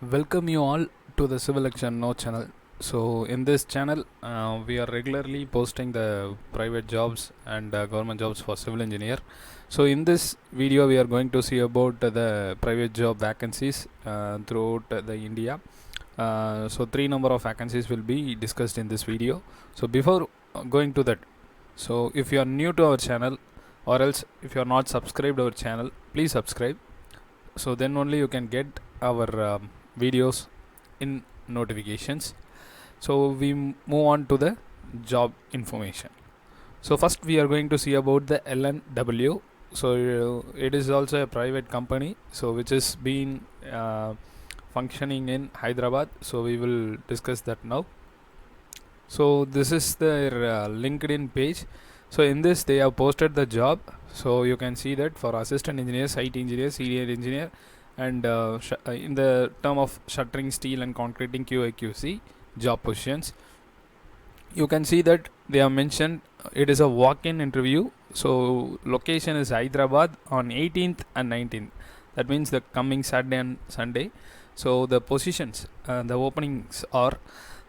Welcome you all to the Civil Action No channel. So in this channel, we are regularly posting the private jobs and government jobs for civil engineer. So in this video, we are going to see about the private job vacancies throughout the India. So three number of vacancies will be discussed in this video. So before going to that, so if you are new to our channel, or else if you are not subscribed our channel, please subscribe. So then only you can get our videos in notifications. So we move on to the job information. So first we are going to see about the LNW. So it is also a private company, so which is been functioning in Hyderabad. So we will discuss that now. So this is their LinkedIn page. So in this they have posted the job. So you can see that for assistant engineer, site engineer, senior engineer, and in the term of shuttering, steel and concreting QAQC job positions, you can see that they have mentioned it is a walk-in interview. So location is Hyderabad on 18th and 19th. That means the coming Saturday and Sunday. So the positions, the openings are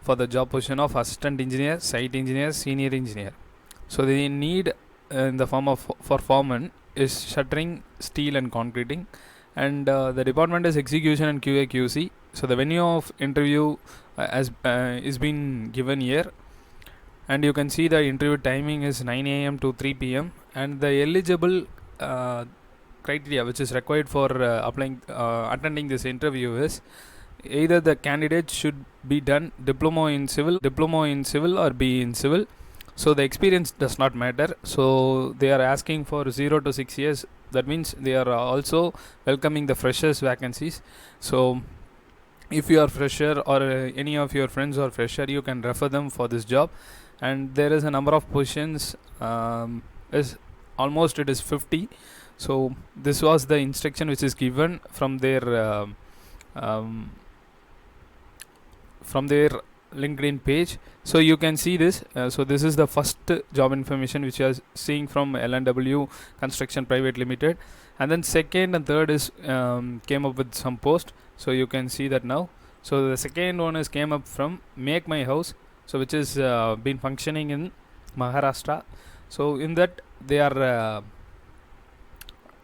for the job position of assistant engineer, site engineer, senior engineer. So they need in the form of for foreman is shuttering, steel and concreting, and the department is execution and QA/QC. So the venue of interview has is been given here, and you can see the interview timing is 9 a.m. to 3 p.m. and the eligible criteria which is required for attending this interview is either the candidate should be done diploma in civil or be in civil. So the experience does not matter. So they are asking for 0 to 6 years. That means they are also welcoming the freshers vacancies. So if you are fresher or any of your friends are fresher, you can refer them for this job. And there is a number of positions, is almost it is 50. So this was the instruction which is given from their LinkedIn page. So you can see this. So this is the first job information which you are seeing from LNW Construction Private Limited, and then second and third is came up with some post. So you can see that now. So the second one is came up from Make My House, so which is been functioning in Maharashtra. So in that they are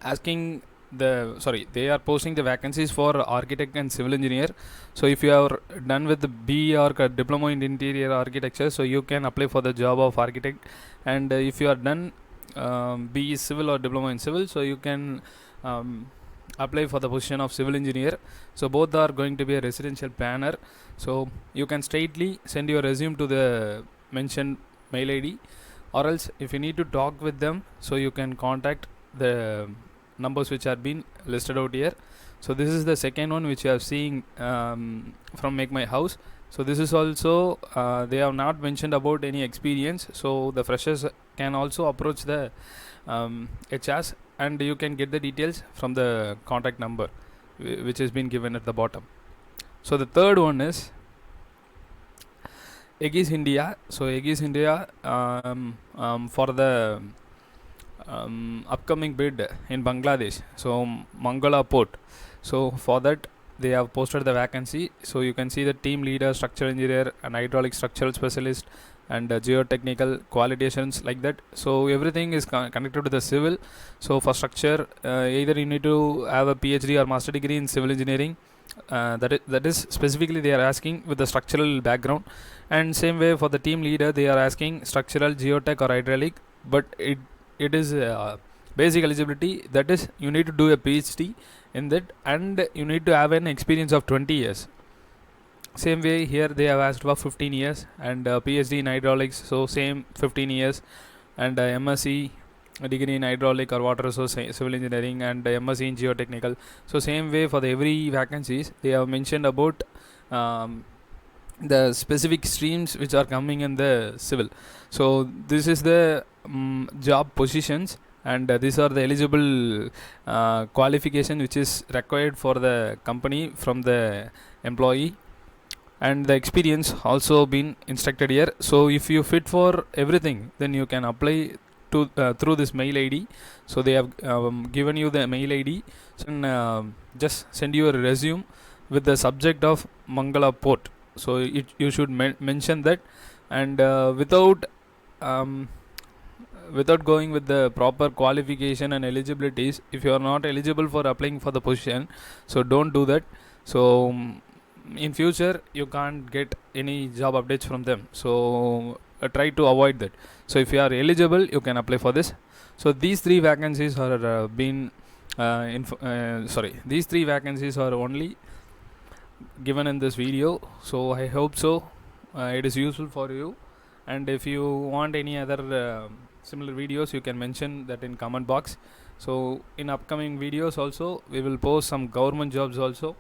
asking they are posting the vacancies for architect and civil engineer. So if you are done with the BE or diploma in interior architecture, so you can apply for the job of architect. And if you are done BE civil or diploma in civil, so you can apply for the position of civil engineer. So both are going to be a residential planner. So you can straightly send your resume to the mentioned mail ID, or else if you need to talk with them, so you can contact the numbers which are being listed out here. So this is the second one which you are seeing from Make My House. So this is also they have not mentioned about any experience, so the freshers can also approach the HRs, and you can get the details from the contact number which has been given at the bottom. So the third one is Aegis India. So Aegis India for the upcoming bid in Bangladesh, so Mangala port. So for that they have posted the vacancy. So you can see the team leader, structural engineer and hydraulic structural specialist, and geotechnical quality assurance, like that. So everything is connected to the civil. So for structure, either you need to have a PhD or master degree in civil engineering, that is specifically they are asking with the structural background. And same way for the team leader, they are asking structural, geotech or hydraulic, but it is basic eligibility, that is you need to do a PhD in that, and you need to have an experience of 20 years. Same way here they have asked for 15 years, and PhD in hydraulics, so same 15 years, and MSc degree in hydraulic or water resource civil engineering, and MSc in geotechnical. So same way for the every vacancies they have mentioned about the specific streams which are coming in the civil. So this is the job positions, and these are the eligible qualification which is required for the company from the employee, and the experience also been instructed here. So if you fit for everything, then you can apply to through this mail ID. So they have given you the mail ID, so just send your resume with the subject of Mangala Port. So you should mention that, and without going with the proper qualification and eligibilities, if you are not eligible for applying for the position, so don't do that. So in future you can't get any job updates from them, so try to avoid that. So if you are eligible, you can apply for this. So these three vacancies are these three vacancies are only given in this video. So I hope so it is useful for you, and if you want any other similar videos, you can mention that in comment box. So in upcoming videos also we will post some government jobs also,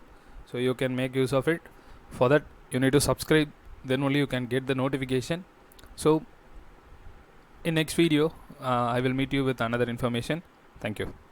so you can make use of it. For that you need to subscribe, then only you can get the notification. So in next video I will meet you with another information. Thank you.